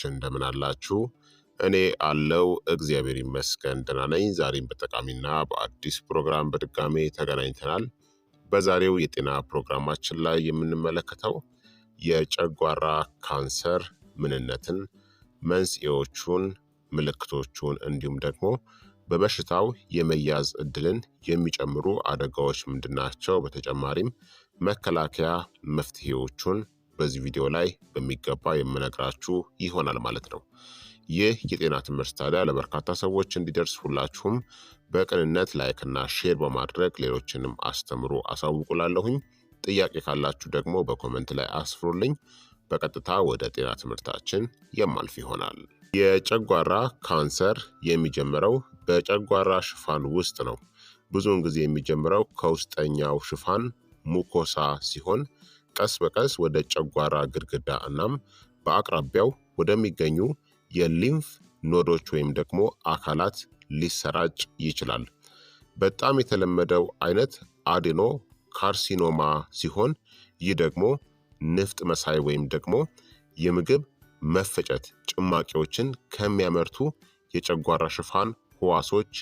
እንደምን አላችሁ? እኔ አለው እግዚአብሔር ይመስገን ደህና ነኝ። ዛሬም በጠቃሚና በአዲስ ፕሮግራም በድጋሜ ተገናኝተናል። በዛሬው የጤና ፕሮግራማችን ላይ የምንመለከተው የጨጓራ ካንሰር ምንነትን፣ መንስኤዎቹን፣ ምልክቶቹን እንዲሁም ደግሞ በበሽታው የመያዝ እድልን የሚጨምሩ አደጋዎች ምንድናቸው፣ በተጨማሪም መከላከያ መፍትሄዎቹን በዚህ ቪዲዮ ላይ በሚገባ የምነግራችሁ ይሆናል ማለት ነው። ይህ የጤና ትምህርት ታዲያ ለበርካታ ሰዎች እንዲደርስ ሁላችሁም በቅንነት ላይክና ሼር በማድረግ ሌሎችንም አስተምሩ አሳውቁላለሁኝ። ጥያቄ ካላችሁ ደግሞ በኮመንት ላይ አስፍሩልኝ። በቀጥታ ወደ ጤና ትምህርታችን የማልፍ ይሆናል። የጨጓራ ካንሰር የሚጀምረው በጨጓራ ሽፋን ውስጥ ነው። ብዙውን ጊዜ የሚጀምረው ከውስጠኛው ሽፋን ሙኮሳ ሲሆን ቀስ በቀስ ወደ ጨጓራ ግድግዳ እናም በአቅራቢያው ወደሚገኙ የሊምፍ ኖዶች ወይም ደግሞ አካላት ሊሰራጭ ይችላል። በጣም የተለመደው አይነት አዴኖ ካርሲኖማ ሲሆን ይህ ደግሞ ንፍጥ መሳይ ወይም ደግሞ የምግብ መፈጨት ጭማቂዎችን ከሚያመርቱ የጨጓራ ሽፋን ህዋሶች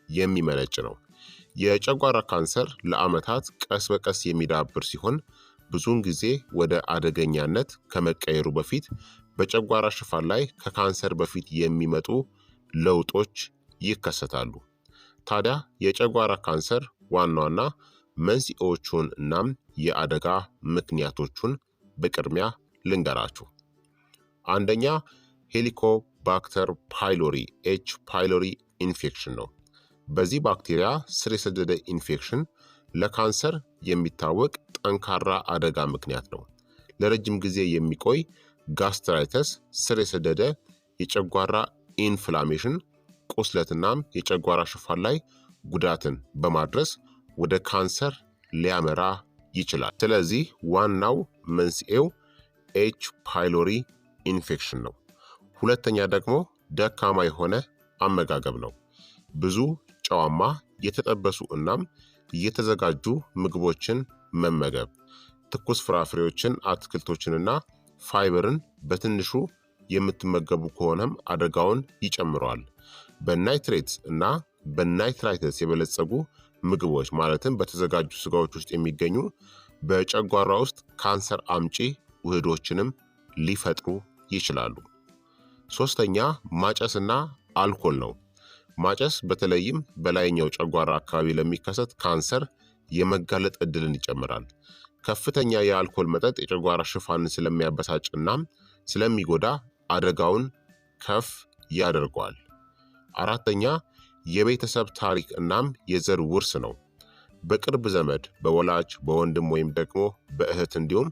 የሚመነጭ ነው። የጨጓራ ካንሰር ለዓመታት ቀስ በቀስ የሚዳብር ሲሆን ብዙውን ጊዜ ወደ አደገኛነት ከመቀየሩ በፊት በጨጓራ ሽፋን ላይ ከካንሰር በፊት የሚመጡ ለውጦች ይከሰታሉ። ታዲያ የጨጓራ ካንሰር ዋና ዋና መንስኤዎቹን እናም የአደጋ ምክንያቶቹን በቅድሚያ ልንገራችሁ። አንደኛ ሄሊኮባክተር ፓይሎሪ ኤች ፓይሎሪ ኢንፌክሽን ነው። በዚህ ባክቴሪያ ስር የሰደደ ኢንፌክሽን ለካንሰር የሚታወቅ ጠንካራ አደጋ ምክንያት ነው። ለረጅም ጊዜ የሚቆይ ጋስትራይተስ፣ ስር የሰደደ የጨጓራ ኢንፍላሜሽን፣ ቁስለትናም የጨጓራ ሽፋን ላይ ጉዳትን በማድረስ ወደ ካንሰር ሊያመራ ይችላል። ስለዚህ ዋናው መንስኤው ኤች ፓይሎሪ ኢንፌክሽን ነው። ሁለተኛ ደግሞ ደካማ የሆነ አመጋገብ ነው። ብዙ ጨዋማ፣ የተጠበሱ እናም የተዘጋጁ ምግቦችን መመገብ፣ ትኩስ ፍራፍሬዎችን፣ አትክልቶችንና ፋይበርን በትንሹ የምትመገቡ ከሆነም አደጋውን ይጨምረዋል። በናይትሬትስ እና በናይትራይተስ የበለጸጉ ምግቦች ማለትም በተዘጋጁ ስጋዎች ውስጥ የሚገኙ በጨጓራ ውስጥ ካንሰር አምጪ ውህዶችንም ሊፈጥሩ ይችላሉ። ሶስተኛ ማጨስና አልኮል ነው። ማጨስ በተለይም በላይኛው ጨጓራ አካባቢ ለሚከሰት ካንሰር የመጋለጥ እድልን ይጨምራል። ከፍተኛ የአልኮል መጠጥ የጨጓራ ሽፋንን ስለሚያበሳጭ እናም ስለሚጎዳ አደጋውን ከፍ ያደርገዋል። አራተኛ የቤተሰብ ታሪክ እናም የዘር ውርስ ነው። በቅርብ ዘመድ፣ በወላጅ፣ በወንድም ወይም ደግሞ በእህት እንዲሁም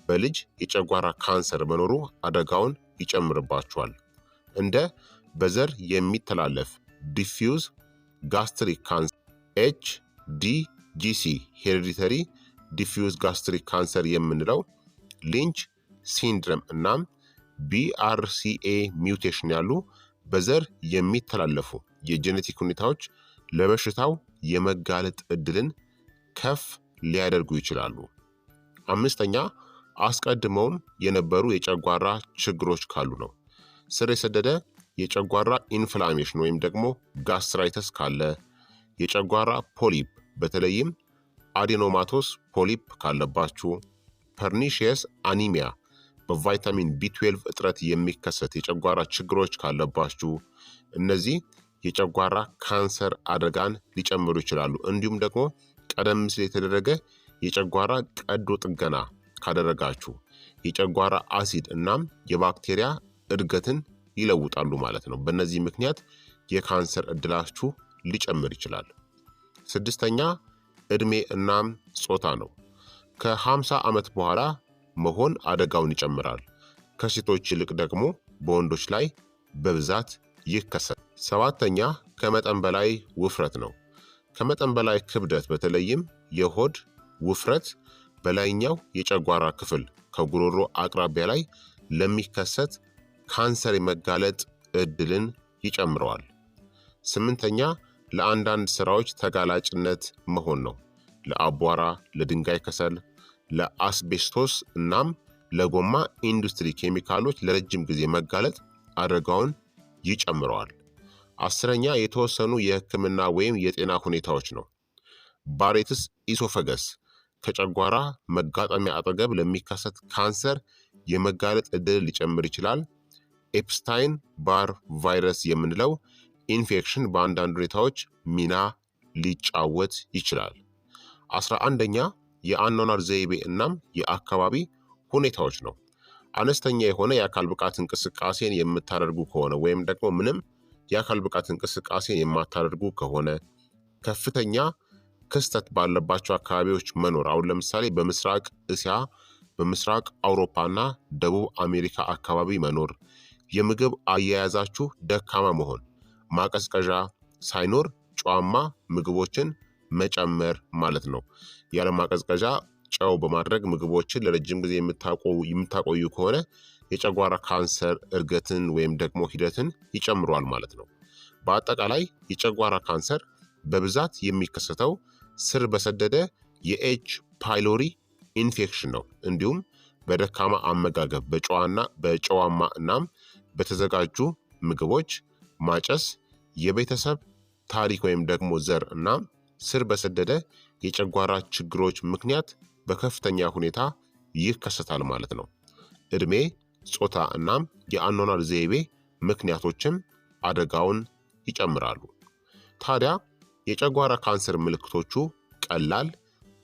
በልጅ የጨጓራ ካንሰር መኖሩ አደጋውን ይጨምርባቸዋል። እንደ በዘር የሚተላለፍ ዲፊውዝ ጋስትሪክ ካንሰር HDGC ሄሬዲተሪ ዲፊውዝ ጋስትሪክ ካንሰር የምንለው፣ ሊንች ሲንድረም እናም BRCA ሚውቴሽን ያሉ በዘር የሚተላለፉ የጄኔቲክ ሁኔታዎች ለበሽታው የመጋለጥ እድልን ከፍ ሊያደርጉ ይችላሉ። አምስተኛ አስቀድመውም የነበሩ የጨጓራ ችግሮች ካሉ ነው። ስር የሰደደ የጨጓራ ኢንፍላሜሽን ወይም ደግሞ ጋስትራይተስ ካለ፣ የጨጓራ ፖሊፕ በተለይም አዴኖማቶስ ፖሊፕ ካለባችሁ፣ ፐርኒሺየስ አኒሚያ በቫይታሚን B12 እጥረት የሚከሰት የጨጓራ ችግሮች ካለባችሁ እነዚህ የጨጓራ ካንሰር አደጋን ሊጨምሩ ይችላሉ። እንዲሁም ደግሞ ቀደም ሲል የተደረገ የጨጓራ ቀዶ ጥገና ካደረጋችሁ የጨጓራ አሲድ እናም የባክቴሪያ እድገትን ይለውጣሉ ማለት ነው። በእነዚህ ምክንያት የካንሰር እድላችሁ ሊጨምር ይችላል። ስድስተኛ እድሜ እናም ጾታ ነው። ከ50 ዓመት በኋላ መሆን አደጋውን ይጨምራል። ከሴቶች ይልቅ ደግሞ በወንዶች ላይ በብዛት ይከሰታል። ሰባተኛ ከመጠን በላይ ውፍረት ነው። ከመጠን በላይ ክብደት በተለይም የሆድ ውፍረት በላይኛው የጨጓራ ክፍል ከጉሮሮ አቅራቢያ ላይ ለሚከሰት ካንሰር የመጋለጥ እድልን ይጨምረዋል። ስምንተኛ ለአንዳንድ ስራዎች ተጋላጭነት መሆን ነው። ለአቧራ፣ ለድንጋይ ከሰል፣ ለአስቤስቶስ እናም ለጎማ ኢንዱስትሪ ኬሚካሎች ለረጅም ጊዜ መጋለጥ አደጋውን ይጨምረዋል። 10ኛ የተወሰኑ የህክምና ወይም የጤና ሁኔታዎች ነው። ባሬትስ ኢሶፈገስ ከጨጓራ መጋጠሚያ አጠገብ ለሚከሰት ካንሰር የመጋለጥ ዕድል ሊጨምር ይችላል። ኤፕስታይን ባር ቫይረስ የምንለው ኢንፌክሽን በአንዳንድ ሁኔታዎች ሚና ሊጫወት ይችላል። 11ኛ የአኗኗር ዘይቤ እናም የአካባቢ ሁኔታዎች ነው። አነስተኛ የሆነ የአካል ብቃት እንቅስቃሴን የምታደርጉ ከሆነ ወይም ደግሞ ምንም የአካል ብቃት እንቅስቃሴን የማታደርጉ ከሆነ ከፍተኛ ክስተት ባለባቸው አካባቢዎች መኖር፣ አሁን ለምሳሌ በምስራቅ እስያ፣ በምስራቅ አውሮፓና ደቡብ አሜሪካ አካባቢ መኖር፣ የምግብ አያያዛችሁ ደካማ መሆን፣ ማቀዝቀዣ ሳይኖር ጨዋማ ምግቦችን መጨመር ማለት ነው። ያለ ማቀዝቀዣ ጨው በማድረግ ምግቦችን ለረጅም ጊዜ የምታቆዩ ከሆነ የጨጓራ ካንሰር እድገትን ወይም ደግሞ ሂደትን ይጨምሯል ማለት ነው። በአጠቃላይ የጨጓራ ካንሰር በብዛት የሚከሰተው ስር በሰደደ የኤች ፓይሎሪ ኢንፌክሽን ነው። እንዲሁም በደካማ አመጋገብ፣ በጨዋማ እናም በተዘጋጁ ምግቦች፣ ማጨስ፣ የቤተሰብ ታሪክ ወይም ደግሞ ዘር እናም ስር በሰደደ የጨጓራ ችግሮች ምክንያት በከፍተኛ ሁኔታ ይከሰታል ማለት ነው። እድሜ፣ ጾታ እናም የአኗኗር ዘይቤ ምክንያቶችም አደጋውን ይጨምራሉ። ታዲያ የጨጓራ ካንሰር ምልክቶቹ ቀላል፣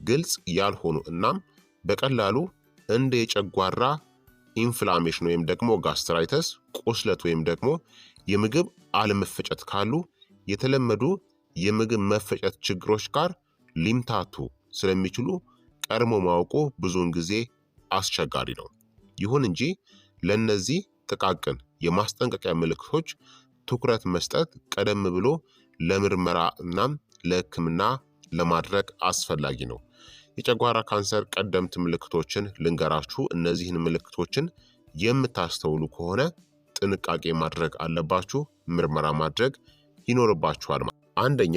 ግልጽ ያልሆኑ እናም በቀላሉ እንደ የጨጓራ ኢንፍላሜሽን ወይም ደግሞ ጋስትራይተስ፣ ቁስለት ወይም ደግሞ የምግብ አለመፈጨት ካሉ የተለመዱ የምግብ መፈጨት ችግሮች ጋር ሊምታቱ ስለሚችሉ ቀድሞ ማወቁ ብዙውን ጊዜ አስቸጋሪ ነው። ይሁን እንጂ ለእነዚህ ጥቃቅን የማስጠንቀቂያ ምልክቶች ትኩረት መስጠት ቀደም ብሎ ለምርመራ እናም ለሕክምና ለማድረግ አስፈላጊ ነው። የጨጓራ ካንሰር ቀደምት ምልክቶችን ልንገራችሁ። እነዚህን ምልክቶችን የምታስተውሉ ከሆነ ጥንቃቄ ማድረግ አለባችሁ፣ ምርመራ ማድረግ ይኖርባችኋል። አንደኛ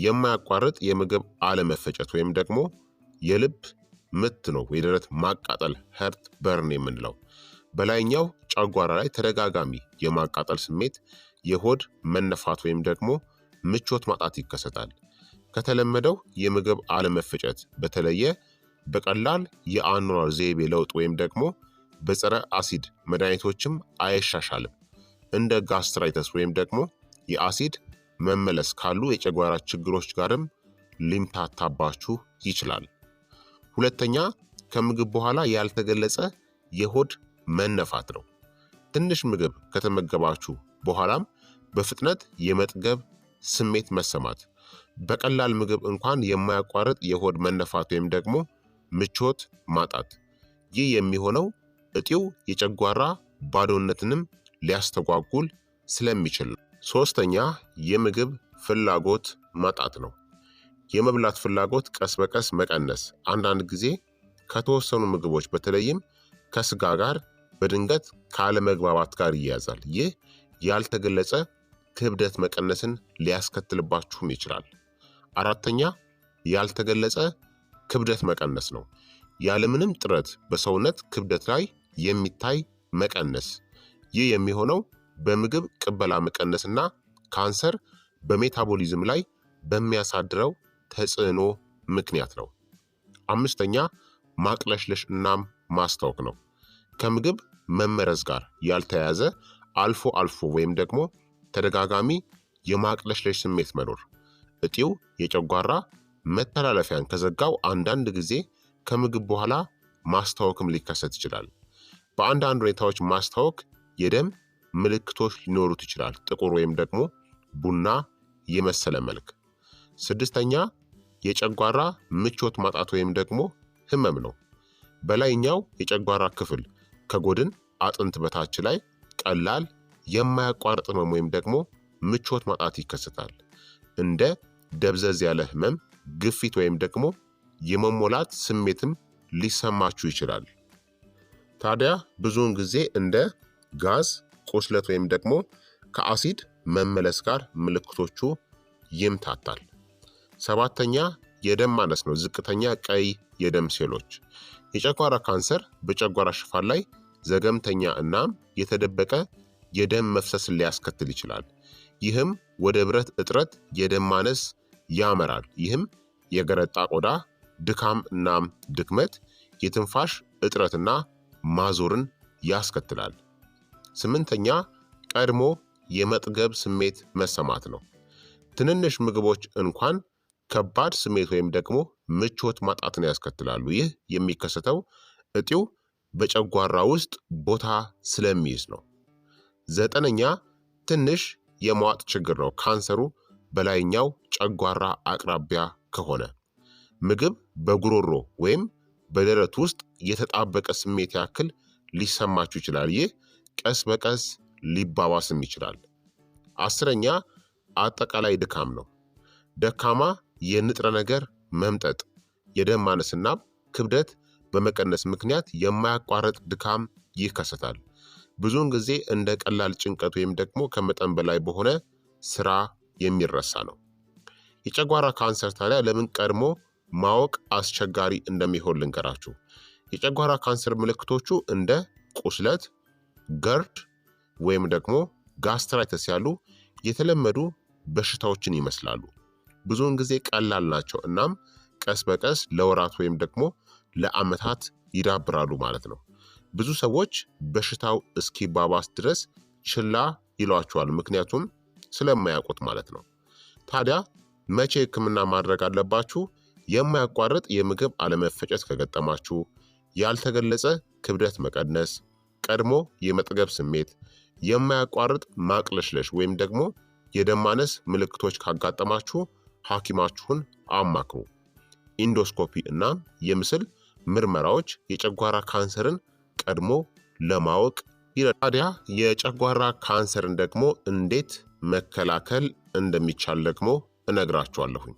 የማያቋርጥ የምግብ አለመፈጨት ወይም ደግሞ የልብ ምት ነው። የደረት ማቃጠል ሄርት በርን የምንለው በላይኛው ጨጓራ ላይ ተደጋጋሚ የማቃጠል ስሜት፣ የሆድ መነፋት ወይም ደግሞ ምቾት ማጣት ይከሰታል። ከተለመደው የምግብ አለመፈጨት በተለየ በቀላል የአኗኗር ዘይቤ ለውጥ ወይም ደግሞ በጸረ አሲድ መድኃኒቶችም አይሻሻልም። እንደ ጋስትራይተስ ወይም ደግሞ የአሲድ መመለስ ካሉ የጨጓራ ችግሮች ጋርም ሊምታታባችሁ ይችላል። ሁለተኛ ከምግብ በኋላ ያልተገለጸ የሆድ መነፋት ነው። ትንሽ ምግብ ከተመገባችሁ በኋላም በፍጥነት የመጥገብ ስሜት መሰማት፣ በቀላል ምግብ እንኳን የማያቋርጥ የሆድ መነፋት ወይም ደግሞ ምቾት ማጣት። ይህ የሚሆነው እጢው የጨጓራ ባዶነትንም ሊያስተጓጉል ስለሚችል ነው። ሶስተኛ የምግብ ፍላጎት ማጣት ነው። የመብላት ፍላጎት ቀስ በቀስ መቀነስ፣ አንዳንድ ጊዜ ከተወሰኑ ምግቦች በተለይም ከስጋ ጋር በድንገት ካለመግባባት ጋር ይያዛል። ይህ ያልተገለጸ ክብደት መቀነስን ሊያስከትልባችሁም ይችላል። አራተኛ ያልተገለጸ ክብደት መቀነስ ነው። ያለምንም ጥረት በሰውነት ክብደት ላይ የሚታይ መቀነስ። ይህ የሚሆነው በምግብ ቅበላ መቀነስና ካንሰር በሜታቦሊዝም ላይ በሚያሳድረው ተጽዕኖ ምክንያት ነው። አምስተኛ ማቅለሽለሽ እናም ማስታወክ ነው። ከምግብ መመረዝ ጋር ያልተያያዘ አልፎ አልፎ ወይም ደግሞ ተደጋጋሚ የማቅለሽለሽ ስሜት መኖር። እጢው የጨጓራ መተላለፊያን ከዘጋው አንዳንድ ጊዜ ከምግብ በኋላ ማስታወክም ሊከሰት ይችላል። በአንዳንድ ሁኔታዎች ማስታወክ የደም ምልክቶች ሊኖሩት ይችላል፣ ጥቁር ወይም ደግሞ ቡና የመሰለ መልክ። ስድስተኛ የጨጓራ ምቾት ማጣት ወይም ደግሞ ህመም ነው። በላይኛው የጨጓራ ክፍል ከጎድን አጥንት በታች ላይ ቀላል የማያቋርጥ ህመም ወይም ደግሞ ምቾት ማጣት ይከሰታል። እንደ ደብዘዝ ያለ ህመም፣ ግፊት ወይም ደግሞ የመሞላት ስሜትም ሊሰማችሁ ይችላል። ታዲያ ብዙውን ጊዜ እንደ ጋዝ፣ ቁስለት ወይም ደግሞ ከአሲድ መመለስ ጋር ምልክቶቹ ይምታታል። ሰባተኛ የደም ማነስ ነው። ዝቅተኛ ቀይ የደም ሴሎች። የጨጓራ ካንሰር በጨጓራ ሽፋን ላይ ዘገምተኛ እናም የተደበቀ የደም መፍሰስን ሊያስከትል ይችላል። ይህም ወደ ብረት እጥረት፣ የደም ማነስ ያመራል። ይህም የገረጣ ቆዳ፣ ድካም እናም ድክመት፣ የትንፋሽ እጥረትና ማዞርን ያስከትላል። ስምንተኛ ቀድሞ የመጥገብ ስሜት መሰማት ነው። ትንንሽ ምግቦች እንኳን ከባድ ስሜት ወይም ደግሞ ምቾት ማጣትን ያስከትላሉ። ይህ የሚከሰተው እጢው በጨጓራ ውስጥ ቦታ ስለሚይዝ ነው። ዘጠነኛ ትንሽ የመዋጥ ችግር ነው። ካንሰሩ በላይኛው ጨጓራ አቅራቢያ ከሆነ ምግብ በጉሮሮ ወይም በደረት ውስጥ የተጣበቀ ስሜት ያክል ሊሰማችሁ ይችላል። ይህ ቀስ በቀስ ሊባባስም ይችላል። አስረኛ አጠቃላይ ድካም ነው። ደካማ የንጥረ ነገር መምጠጥ፣ የደም ማነስና ክብደት በመቀነስ ምክንያት የማያቋርጥ ድካም ይከሰታል። ብዙውን ጊዜ እንደ ቀላል ጭንቀት ወይም ደግሞ ከመጠን በላይ በሆነ ስራ የሚረሳ ነው። የጨጓራ ካንሰር ታዲያ ለምን ቀድሞ ማወቅ አስቸጋሪ እንደሚሆን ልንገራችሁ። የጨጓራ ካንሰር ምልክቶቹ እንደ ቁስለት፣ ገርድ ወይም ደግሞ ጋስትራይተስ ያሉ የተለመዱ በሽታዎችን ይመስላሉ። ብዙውን ጊዜ ቀላል ናቸው እናም ቀስ በቀስ ለወራት ወይም ደግሞ ለዓመታት ይዳብራሉ ማለት ነው። ብዙ ሰዎች በሽታው እስኪባባስ ድረስ ችላ ይሏቸዋል፣ ምክንያቱም ስለማያውቁት ማለት ነው። ታዲያ መቼ ሕክምና ማድረግ አለባችሁ? የማያቋርጥ የምግብ አለመፈጨት ከገጠማችሁ፣ ያልተገለጸ ክብደት መቀነስ፣ ቀድሞ የመጥገብ ስሜት፣ የማያቋርጥ ማቅለሽለሽ ወይም ደግሞ የደም ማነስ ምልክቶች ካጋጠማችሁ ሐኪማችሁን አማክሩ። ኢንዶስኮፒ እና የምስል ምርመራዎች የጨጓራ ካንሰርን ቀድሞ ለማወቅ ይረዳል። ታዲያ የጨጓራ ካንሰርን ደግሞ እንዴት መከላከል እንደሚቻል ደግሞ እነግራችኋለሁኝ።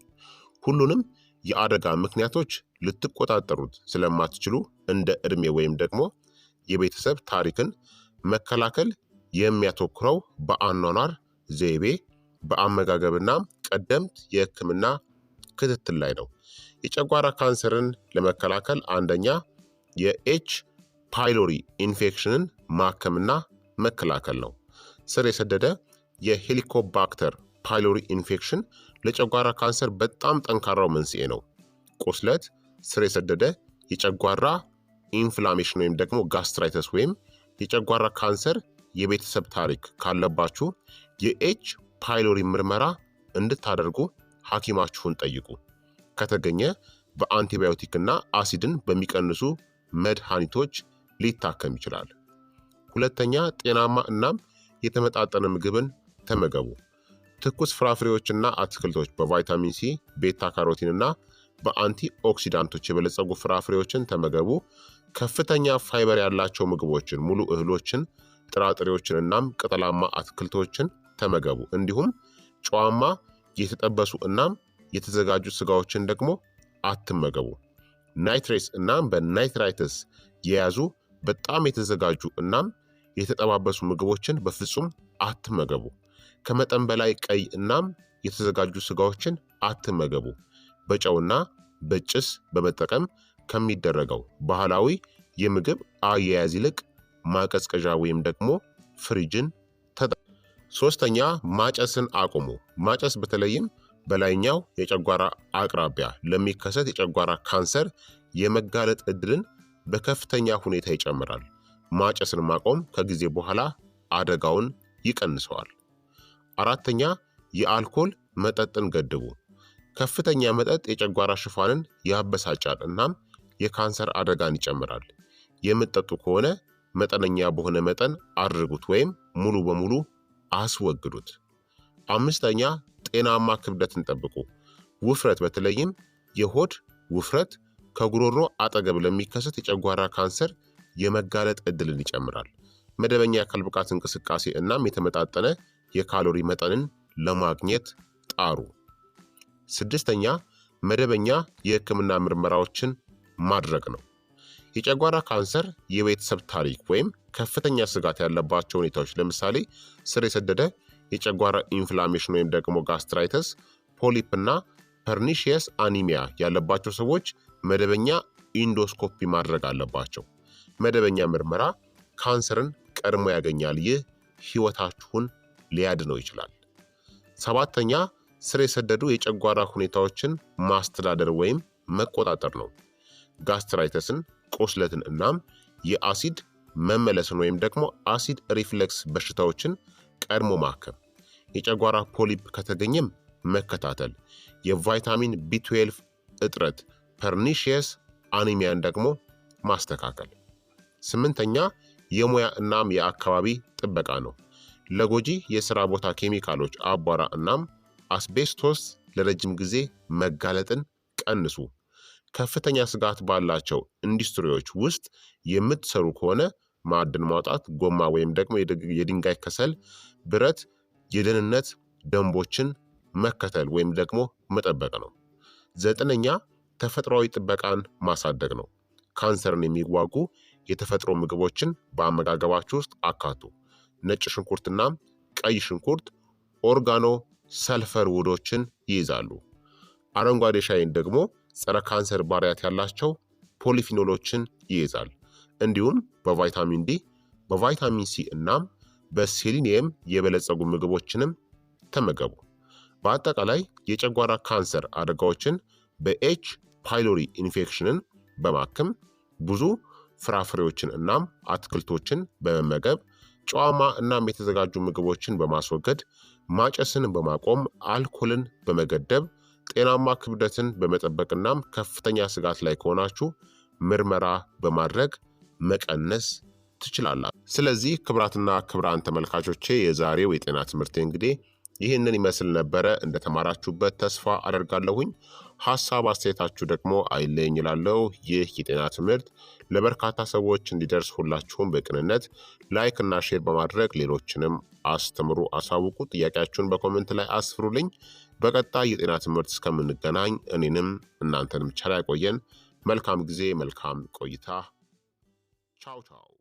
ሁሉንም የአደጋ ምክንያቶች ልትቆጣጠሩት ስለማትችሉ እንደ ዕድሜ ወይም ደግሞ የቤተሰብ ታሪክን መከላከል የሚያተኩረው በአኗኗር ዘይቤ፣ በአመጋገብና ቀደምት የሕክምና ክትትል ላይ ነው። የጨጓራ ካንሰርን ለመከላከል አንደኛ የኤች ፓይሎሪ ኢንፌክሽንን ማከምና መከላከል ነው። ስር የሰደደ የሄሊኮባክተር ፓይሎሪ ኢንፌክሽን ለጨጓራ ካንሰር በጣም ጠንካራው መንስኤ ነው። ቁስለት፣ ስር የሰደደ የጨጓራ ኢንፍላሜሽን ወይም ደግሞ ጋስትራይተስ ወይም የጨጓራ ካንሰር የቤተሰብ ታሪክ ካለባችሁ የኤች ፓይሎሪ ምርመራ እንድታደርጉ ሐኪማችሁን ጠይቁ። ከተገኘ በአንቲባዮቲክ እና አሲድን በሚቀንሱ መድኃኒቶች ሊታከም ይችላል። ሁለተኛ ጤናማ እናም የተመጣጠነ ምግብን ተመገቡ። ትኩስ ፍራፍሬዎችና አትክልቶች በቫይታሚን ሲ፣ ቤታ ካሮቲን እና በአንቲ ኦክሲዳንቶች የበለጸጉ ፍራፍሬዎችን ተመገቡ። ከፍተኛ ፋይበር ያላቸው ምግቦችን፣ ሙሉ እህሎችን፣ ጥራጥሬዎችን እናም ቅጠላማ አትክልቶችን ተመገቡ። እንዲሁም ጨዋማ የተጠበሱ እናም የተዘጋጁ ስጋዎችን ደግሞ አትመገቡ። ናይትሬትስ እናም በናይትራይትስ የያዙ በጣም የተዘጋጁ እናም የተጠባበሱ ምግቦችን በፍጹም አትመገቡ። ከመጠን በላይ ቀይ እናም የተዘጋጁ ስጋዎችን አትመገቡ። በጨውና በጭስ በመጠቀም ከሚደረገው ባህላዊ የምግብ አያያዝ ይልቅ ማቀዝቀዣ ወይም ደግሞ ፍሪጅን ተጠቀሙ። ሶስተኛ ማጨስን አቁሙ። ማጨስ በተለይም በላይኛው የጨጓራ አቅራቢያ ለሚከሰት የጨጓራ ካንሰር የመጋለጥ ዕድልን በከፍተኛ ሁኔታ ይጨምራል። ማጨስን ማቆም ከጊዜ በኋላ አደጋውን ይቀንሰዋል። አራተኛ የአልኮል መጠጥን ገድቡ። ከፍተኛ መጠጥ የጨጓራ ሽፋንን ያበሳጫል እናም የካንሰር አደጋን ይጨምራል። የምትጠጡ ከሆነ መጠነኛ በሆነ መጠን አድርጉት ወይም ሙሉ በሙሉ አስወግዱት። አምስተኛ ጤናማ ክብደትን ጠብቁ። ውፍረት በተለይም የሆድ ውፍረት ከጉሮሮ አጠገብ ለሚከሰት የጨጓራ ካንሰር የመጋለጥ ዕድልን ይጨምራል። መደበኛ የአካል ብቃት እንቅስቃሴ እናም የተመጣጠነ የካሎሪ መጠንን ለማግኘት ጣሩ። ስድስተኛ መደበኛ የሕክምና ምርመራዎችን ማድረግ ነው። የጨጓራ ካንሰር የቤተሰብ ታሪክ ወይም ከፍተኛ ስጋት ያለባቸው ሁኔታዎች ለምሳሌ ስር የሰደደ የጨጓራ ኢንፍላሜሽን ወይም ደግሞ ጋስትራይተስ፣ ፖሊፕ እና ፐርኒሺየስ አኒሚያ ያለባቸው ሰዎች መደበኛ ኢንዶስኮፒ ማድረግ አለባቸው። መደበኛ ምርመራ ካንሰርን ቀድሞ ያገኛል። ይህ ህይወታችሁን ሊያድነው ይችላል። ሰባተኛ ስር የሰደዱ የጨጓራ ሁኔታዎችን ማስተዳደር ወይም መቆጣጠር ነው። ጋስትራይተስን፣ ቁስለትን እናም የአሲድ መመለስን ወይም ደግሞ አሲድ ሪፍሌክስ በሽታዎችን ቀድሞ ማከም፣ የጨጓራ ፖሊፕ ከተገኘም መከታተል፣ የቫይታሚን ቢ12 እጥረት ፐርኒሺየስ አኒሚያን ደግሞ ማስተካከል። ስምንተኛ የሙያ እናም የአካባቢ ጥበቃ ነው። ለጎጂ የሥራ ቦታ ኬሚካሎች፣ አቧራ እናም አስቤስቶስ ለረጅም ጊዜ መጋለጥን ቀንሱ። ከፍተኛ ስጋት ባላቸው ኢንዱስትሪዎች ውስጥ የምትሰሩ ከሆነ ማዕድን ማውጣት፣ ጎማ ወይም ደግሞ የድንጋይ ከሰል፣ ብረት የደህንነት ደንቦችን መከተል ወይም ደግሞ መጠበቅ ነው። ዘጠነኛ ተፈጥሯዊ ጥበቃን ማሳደግ ነው። ካንሰርን የሚዋጉ የተፈጥሮ ምግቦችን በአመጋገባችሁ ውስጥ አካቱ። ነጭ ሽንኩርትና ቀይ ሽንኩርት ኦርጋኖ ሰልፈር ውህዶችን ይይዛሉ። አረንጓዴ ሻይን ደግሞ ጸረ ካንሰር ባህሪያት ያላቸው ፖሊፊኖሎችን ይይዛል። እንዲሁም በቫይታሚን ዲ፣ በቫይታሚን ሲ እናም በሴሊኒየም የበለጸጉ ምግቦችንም ተመገቡ። በአጠቃላይ የጨጓራ ካንሰር አደጋዎችን በኤች ፓይሎሪ ኢንፌክሽንን በማከም ብዙ ፍራፍሬዎችን እናም አትክልቶችን በመመገብ ጨዋማ እናም የተዘጋጁ ምግቦችን በማስወገድ ማጨስን በማቆም አልኮልን በመገደብ ጤናማ ክብደትን በመጠበቅ እናም ከፍተኛ ስጋት ላይ ከሆናችሁ ምርመራ በማድረግ መቀነስ ትችላላችሁ። ስለዚህ ክቡራትና ክቡራን ተመልካቾቼ የዛሬው የጤና ትምህርት እንግዲህ ይህንን ይመስል ነበረ። እንደተማራችሁበት ተስፋ አደርጋለሁኝ። ሀሳብ አስተያየታችሁ ደግሞ አይለኝ እላለሁ። ይህ የጤና ትምህርት ለበርካታ ሰዎች እንዲደርስ ሁላችሁም በቅንነት ላይክ እና ሼር በማድረግ ሌሎችንም አስተምሩ፣ አሳውቁ። ጥያቄያችሁን በኮሜንት ላይ አስፍሩልኝ። በቀጣይ የጤና ትምህርት እስከምንገናኝ እኔንም እናንተንም ቸር ያቆየን። መልካም ጊዜ፣ መልካም ቆይታ። ቻው ቻው።